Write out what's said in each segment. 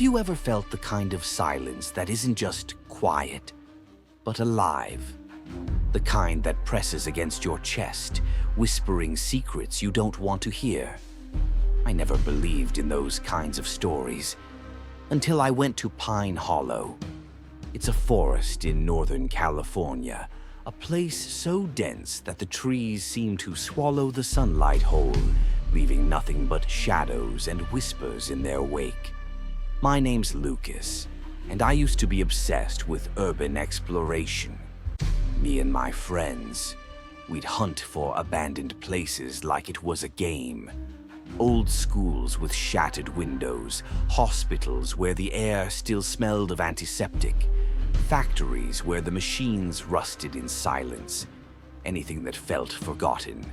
Have you ever felt the kind of silence that isn't just quiet, but alive? The kind that presses against your chest, whispering secrets you don't want to hear. I never believed in those kinds of stories until I went to Pine Hollow. It's a forest in Northern California, a place so dense that the trees seem to swallow the sunlight whole, leaving nothing but shadows and whispers in their wake. My name's Lucas, and I used to be obsessed with urban exploration. Me and my friends, we'd hunt for abandoned places like it was a game. Old schools with shattered windows, hospitals where the air still smelled of antiseptic, factories where the machines rusted in silence. Anything that felt forgotten.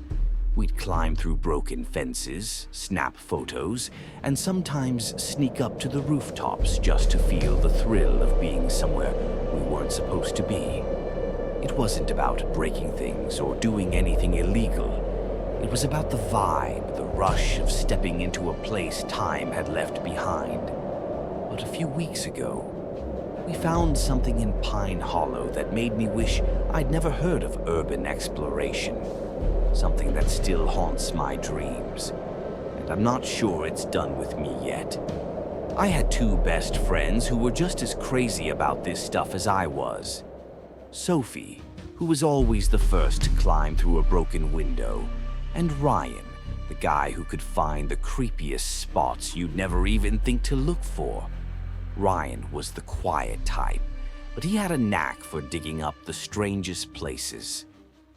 We'd climb through broken fences, snap photos, and sometimes sneak up to the rooftops just to feel the thrill of being somewhere we weren't supposed to be. It wasn't about breaking things or doing anything illegal. It was about the vibe, the rush of stepping into a place time had left behind. But a few weeks ago, we found something in Pine Hollow that made me wish I'd never heard of urban exploration. Something that still haunts my dreams. And I'm not sure it's done with me yet. I had two best friends who were just as crazy about this stuff as I was. Sophie, who was always the first to climb through a broken window, and Ryan, the guy who could find the creepiest spots you'd never even think to look for. Ryan was the quiet type, but he had a knack for digging up the strangest places.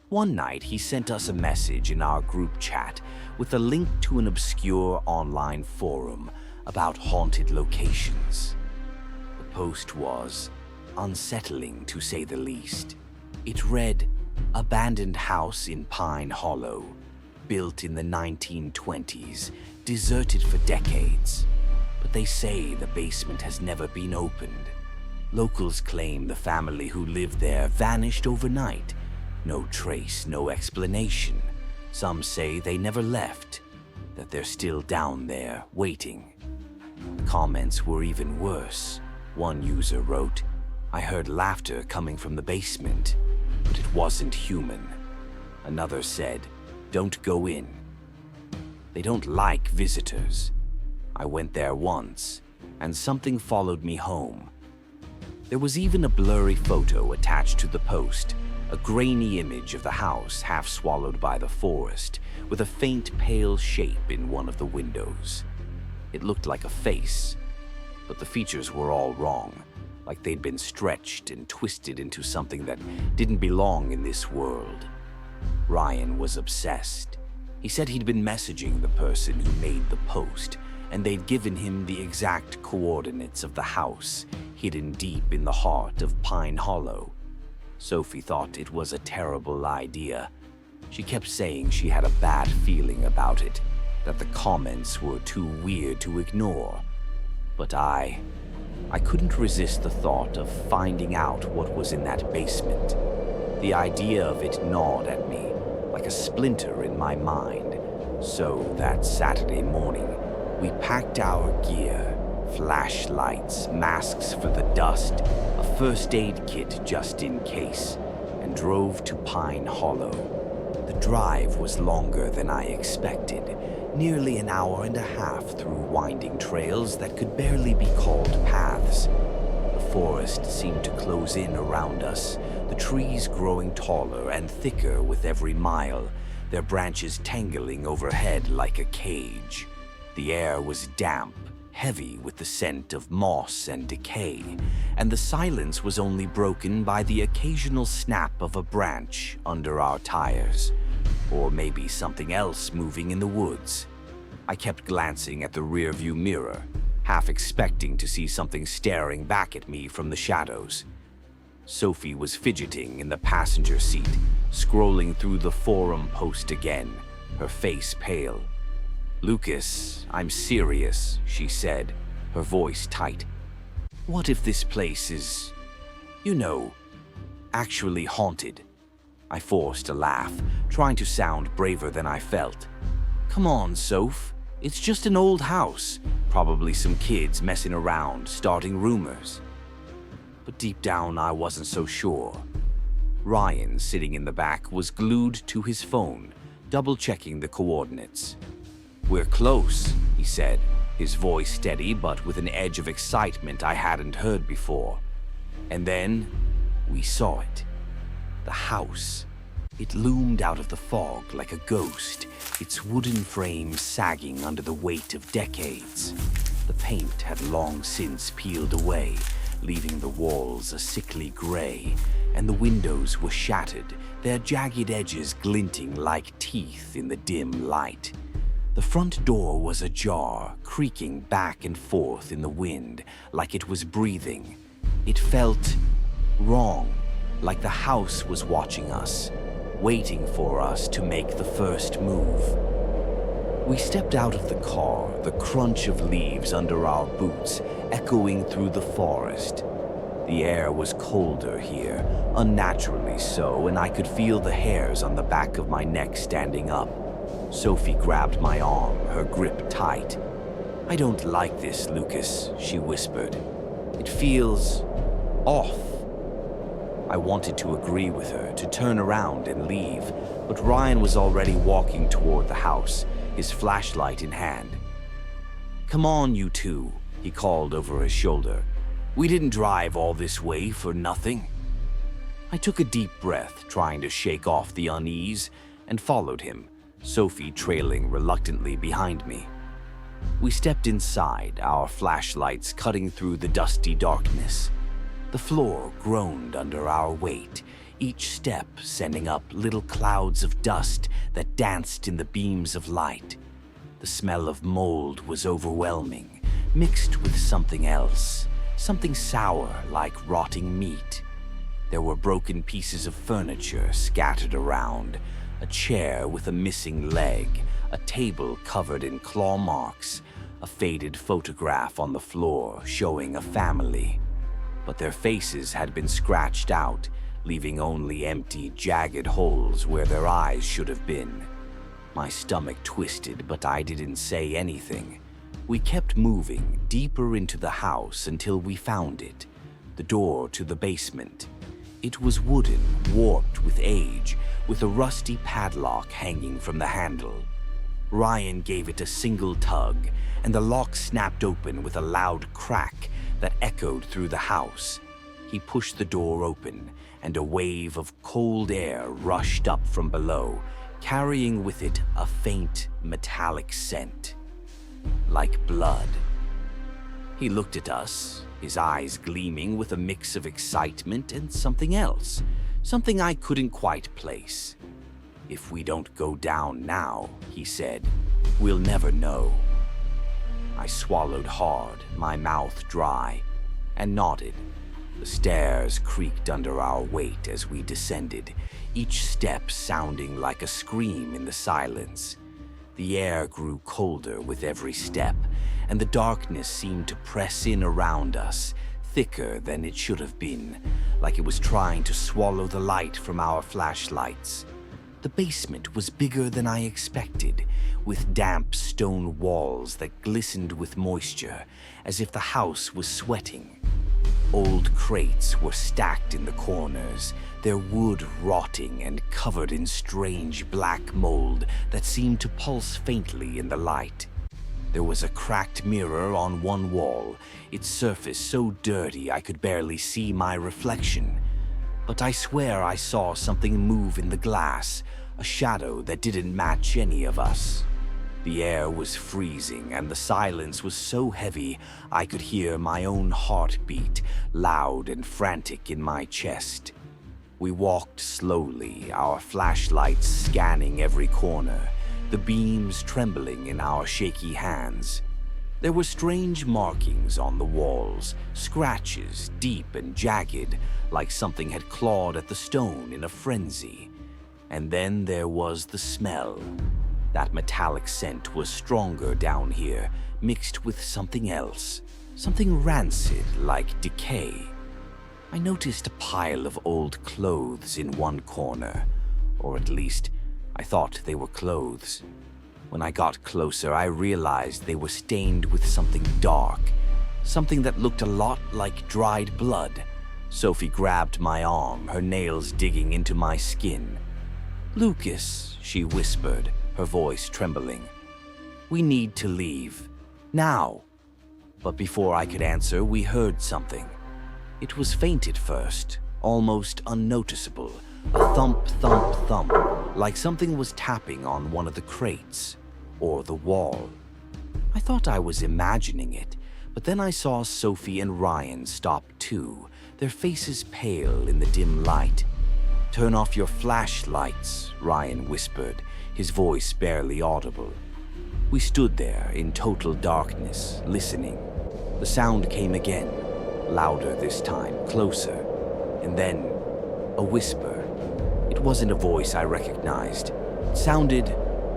One night, he sent us a message in our group chat with a link to an obscure online forum about haunted locations. The post was unsettling, to say the least. It read, "Abandoned house in Pine Hollow. Built in the 1920s, deserted for decades. But they say the basement has never been opened. Locals claim the family who lived there vanished overnight. No trace, no explanation. Some say they never left, that they're still down there, waiting." The comments were even worse. One user wrote, "I heard laughter coming from the basement, but it wasn't human." Another said, "Don't go in. They don't like visitors." I went there once, and something followed me home. There was even a blurry photo attached to the post, a grainy image of the house half swallowed by the forest, with a faint pale shape in one of the windows. It looked like a face, but the features were all wrong, like they'd been stretched and twisted into something that didn't belong in this world. Ryan was obsessed. He said he'd been messaging the person who made the post, and they'd given him the exact coordinates of the house, hidden deep in the heart of Pine Hollow. Sophie thought it was a terrible idea. She kept saying she had a bad feeling about it, that the comments were too weird to ignore. But I couldn't resist the thought of finding out what was in that basement. The idea of it gnawed at me, like a splinter in my mind. So that Saturday morning, we packed our gear, flashlights, masks for the dust, a first aid kit just in case, and drove to Pine Hollow. The drive was longer than I expected, nearly an hour and a half through winding trails that could barely be called paths. The forest seemed to close in around us, the trees growing taller and thicker with every mile, their branches tangling overhead like a cage. The air was damp, heavy with the scent of moss and decay, and the silence was only broken by the occasional snap of a branch under our tires, or maybe something else moving in the woods. I kept glancing at the rearview mirror, half expecting to see something staring back at me from the shadows. Sophie was fidgeting in the passenger seat, scrolling through the forum post again, her face pale. "Lucas, I'm serious," she said, her voice tight. "What if this place is, actually haunted?" I forced a laugh, trying to sound braver than I felt. "Come on, Soph. It's just an old house, probably some kids messing around, starting rumors. But deep down, I wasn't so sure. Ryan, sitting in the back, was glued to his phone, double-checking the coordinates. "We're close," he said, his voice steady but with an edge of excitement I hadn't heard before. And then we saw it. The house. It loomed out of the fog like a ghost, its wooden frame sagging under the weight of decades. The paint had long since peeled away, leaving the walls a sickly gray, and the windows were shattered, their jagged edges glinting like teeth in the dim light. The front door was ajar, creaking back and forth in the wind, like it was breathing. It felt wrong, like the house was watching us, waiting for us to make the first move. We stepped out of the car, the crunch of leaves under our boots echoing through the forest. The air was colder here, unnaturally so, and I could feel the hairs on the back of my neck standing up. Sophie grabbed my arm, her grip tight. "I don't like this, Lucas," she whispered. "It feels off." I wanted to agree with her, to turn around and leave, but Ryan was already walking toward the house, his flashlight in hand. "Come on, you two," he called over his shoulder. "We didn't drive all this way for nothing." I took a deep breath, trying to shake off the unease, and followed him, Sophie trailing reluctantly behind me. We stepped inside, our flashlights cutting through the dusty darkness. The floor groaned under our weight, each step sending up little clouds of dust that danced in the beams of light. The smell of mold was overwhelming, mixed with something else, something sour like rotting meat. There were broken pieces of furniture scattered around, a chair with a missing leg, a table covered in claw marks, a faded photograph on the floor showing a family. But their faces had been scratched out, leaving only empty, jagged holes where their eyes should have been. My stomach twisted, but I didn't say anything. We kept moving deeper into the house until we found it, the door to the basement. It was wooden, warped with age, with a rusty padlock hanging from the handle. Ryan gave it a single tug, and the lock snapped open with a loud crack that echoed through the house. He pushed the door open, and a wave of cold air rushed up from below, carrying with it a faint, metallic scent, like blood. He looked at us, his eyes gleaming with a mix of excitement and something else, something I couldn't quite place. "If we don't go down now," he said, "we'll never know." I swallowed hard, my mouth dry, and nodded. The stairs creaked under our weight as we descended, each step sounding like a scream in the silence. The air grew colder with every step, and the darkness seemed to press in around us, thicker than it should have been, like it was trying to swallow the light from our flashlights. The basement was bigger than I expected, with damp stone walls that glistened with moisture, as if the house was sweating. Old crates were stacked in the corners, their wood rotting and covered in strange black mold that seemed to pulse faintly in the light. There was a cracked mirror on one wall, its surface so dirty I could barely see my reflection. But I swear I saw something move in the glass, a shadow that didn't match any of us. The air was freezing, and the silence was so heavy I could hear my own heartbeat, loud and frantic in my chest. We walked slowly, our flashlights scanning every corner, the beams trembling in our shaky hands. There were strange markings on the walls, scratches deep and jagged, like something had clawed at the stone in a frenzy. And then there was the smell. That metallic scent was stronger down here, mixed with something else, something rancid like decay. I noticed a pile of old clothes in one corner, or at least I thought they were clothes. When I got closer, I realized they were stained with something dark, something that looked a lot like dried blood. Sophie grabbed my arm, her nails digging into my skin. "Lucas," she whispered, her voice trembling. "We need to leave. Now." But before I could answer, we heard something. It was faint at first, almost unnoticeable. A thump, thump, thump, like something was tapping on one of the crates, or the wall. I thought I was imagining it, but then I saw Sophie and Ryan stop too, their faces pale in the dim light. "Turn off your flashlights," Ryan whispered, his voice barely audible. We stood there in total darkness, listening. The sound came again, louder this time, closer, and then a whisper. It wasn't a voice I recognized. It sounded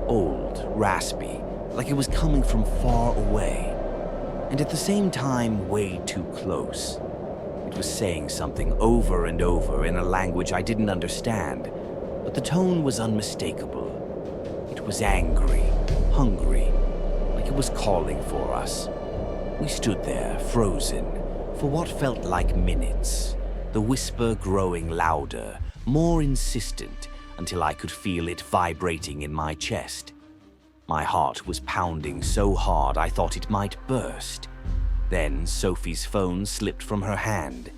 old, raspy, like it was coming from far away, and at the same time way too close. It was saying something over and over in a language I didn't understand, but the tone was unmistakable. It was angry, hungry, like it was calling for us. We stood there, frozen, for what felt like minutes, the whisper growing louder, more insistent, until I could feel it vibrating in my chest. My heart was pounding so hard I thought it might burst. Then Sophie's phone slipped from her hand.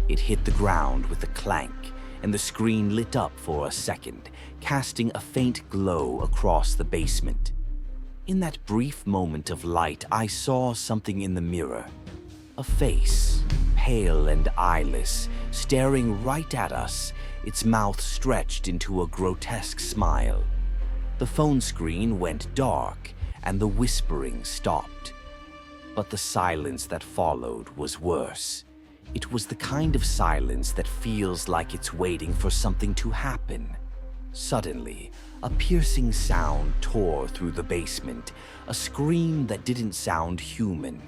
It hit the ground with a clank, and the screen lit up for a second, casting a faint glow across the basement. In that brief moment of light, I saw something in the mirror. A face, pale and eyeless, staring right at us, its mouth stretched into a grotesque smile. The phone screen went dark, and the whispering stopped. But the silence that followed was worse. It was the kind of silence that feels like it's waiting for something to happen. Suddenly, a piercing sound tore through the basement, a scream that didn't sound human.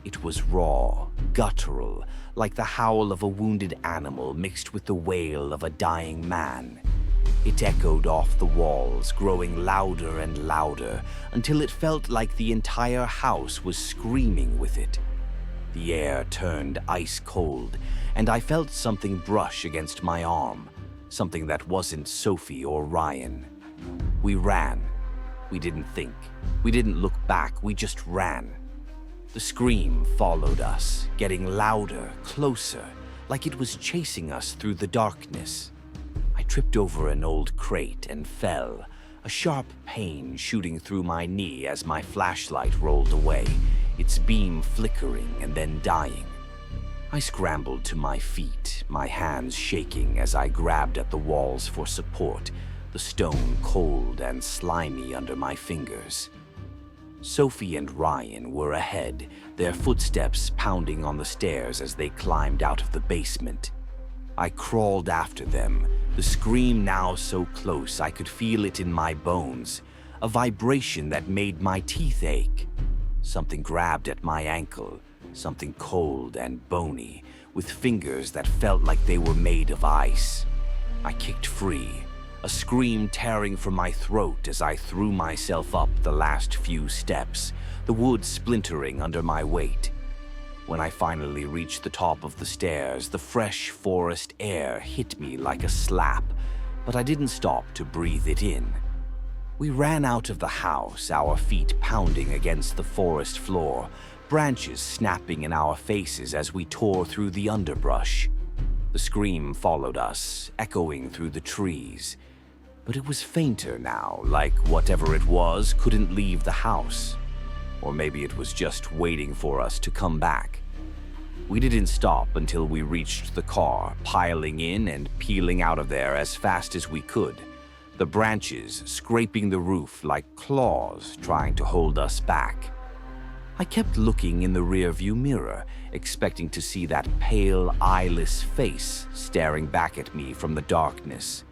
It was raw, guttural, like the howl of a wounded animal mixed with the wail of a dying man. It echoed off the walls, growing louder and louder, until it felt like the entire house was screaming with it. The air turned ice cold, and I felt something brush against my arm, something that wasn't Sophie or Ryan. We ran. We didn't think. We didn't look back, we just ran. The scream followed us, getting louder, closer, like it was chasing us through the darkness. I tripped over an old crate and fell, a sharp pain shooting through my knee as my flashlight rolled away, its beam flickering and then dying. I scrambled to my feet, my hands shaking as I grabbed at the walls for support, the stone cold and slimy under my fingers. Sophie and Ryan were ahead, their footsteps pounding on the stairs as they climbed out of the basement. I crawled after them, the scream now so close I could feel it in my bones, a vibration that made my teeth ache. Something grabbed at my ankle, something cold and bony, with fingers that felt like they were made of ice. I kicked free, a scream tearing from my throat as I threw myself up the last few steps, the wood splintering under my weight. When I finally reached the top of the stairs, the fresh forest air hit me like a slap, but I didn't stop to breathe it in. We ran out of the house, our feet pounding against the forest floor, branches snapping in our faces as we tore through the underbrush. The scream followed us, echoing through the trees. But it was fainter now, like whatever it was couldn't leave the house. Or maybe it was just waiting for us to come back. We didn't stop until we reached the car, piling in and peeling out of there as fast as we could, the branches scraping the roof like claws trying to hold us back. I kept looking in the rearview mirror, expecting to see that pale, eyeless face staring back at me from the darkness.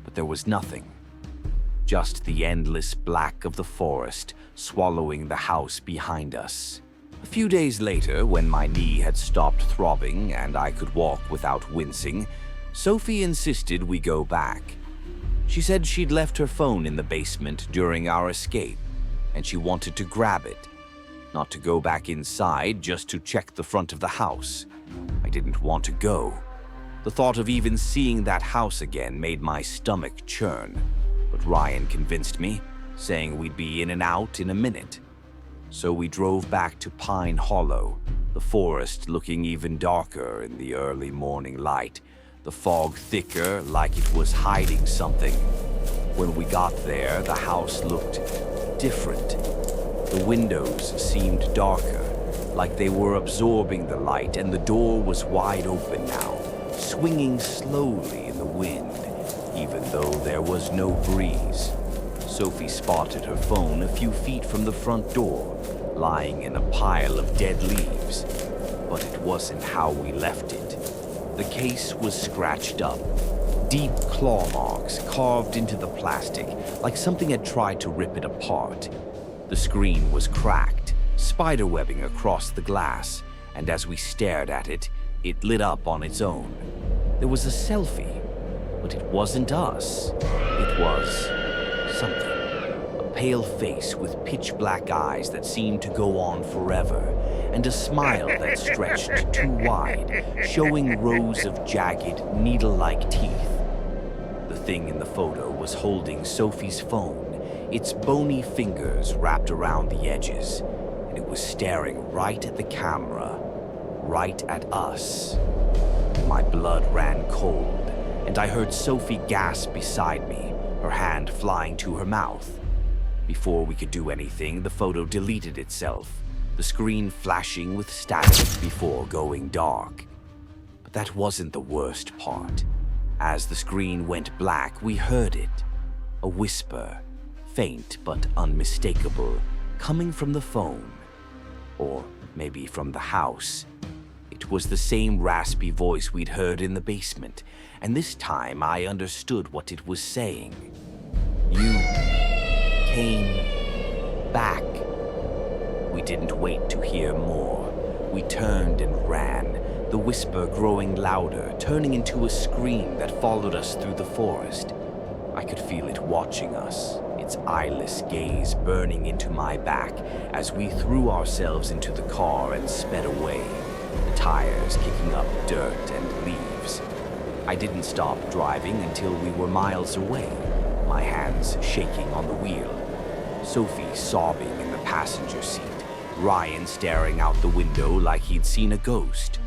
But there was nothing. Just the endless black of the forest swallowing the house behind us. A few days later, when my knee had stopped throbbing and I could walk without wincing, Sophie insisted we go back. She said she'd left her phone in the basement during our escape, and she wanted to grab it. Not to go back inside, just to check the front of the house. I didn't want to go. The thought of even seeing that house again made my stomach churn. But Ryan convinced me, saying we'd be in and out in a minute. So we drove back to Pine Hollow, the forest looking even darker in the early morning light, the fog thicker like it was hiding something. When we got there, the house looked different. The windows seemed darker, like they were absorbing the light, and the door was wide open now, swinging slowly in the wind, even though there was no breeze. Sophie spotted her phone a few feet from the front door, lying in a pile of dead leaves. But it wasn't how we left it. The case was scratched up, deep claw marks carved into the plastic, like something had tried to rip it apart. The screen was cracked, spiderwebbing across the glass, and as we stared at it, it lit up on its own. There was a selfie, but it wasn't us. It was something. A pale face with pitch-black eyes that seemed to go on forever, and a smile that stretched too wide, showing rows of jagged, needle-like teeth. The thing in the photo was holding Sophie's phone, its bony fingers wrapped around the edges, and it was staring right at the camera, right at us. My blood ran cold, and I heard Sophie gasp beside me, her hand flying to her mouth. Before we could do anything, the photo deleted itself, the screen flashing with static before going dark. But that wasn't the worst part. As the screen went black, we heard it. A whisper, faint but unmistakable, coming from the phone. Or maybe from the house. It was the same raspy voice we'd heard in the basement, and this time I understood what it was saying. You came back. We didn't wait to hear more. We turned and ran, the whisper growing louder, turning into a scream that followed us through the forest. I could feel it watching us, its eyeless gaze burning into my back as we threw ourselves into the car and sped away, the tires kicking up dirt and leaves. I didn't stop driving until we were miles away, my hands shaking on the wheel. Sophie sobbing in the passenger seat, Ryan staring out the window like he'd seen a ghost.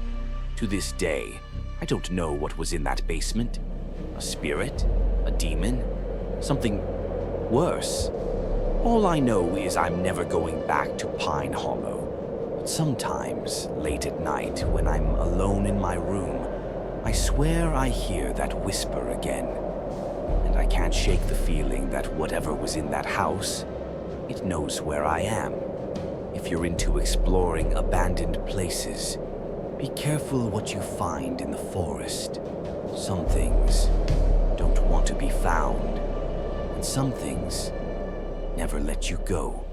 To this day, I don't know what was in that basement. A spirit? A demon? Something worse? All I know is I'm never going back to Pine Hollow. But sometimes, late at night, when I'm alone in my room, I swear I hear that whisper again. And I can't shake the feeling that whatever was in that house, it knows where I am. If you're into exploring abandoned places, be careful what you find in the forest. Some things don't want to be found, and some things never let you go.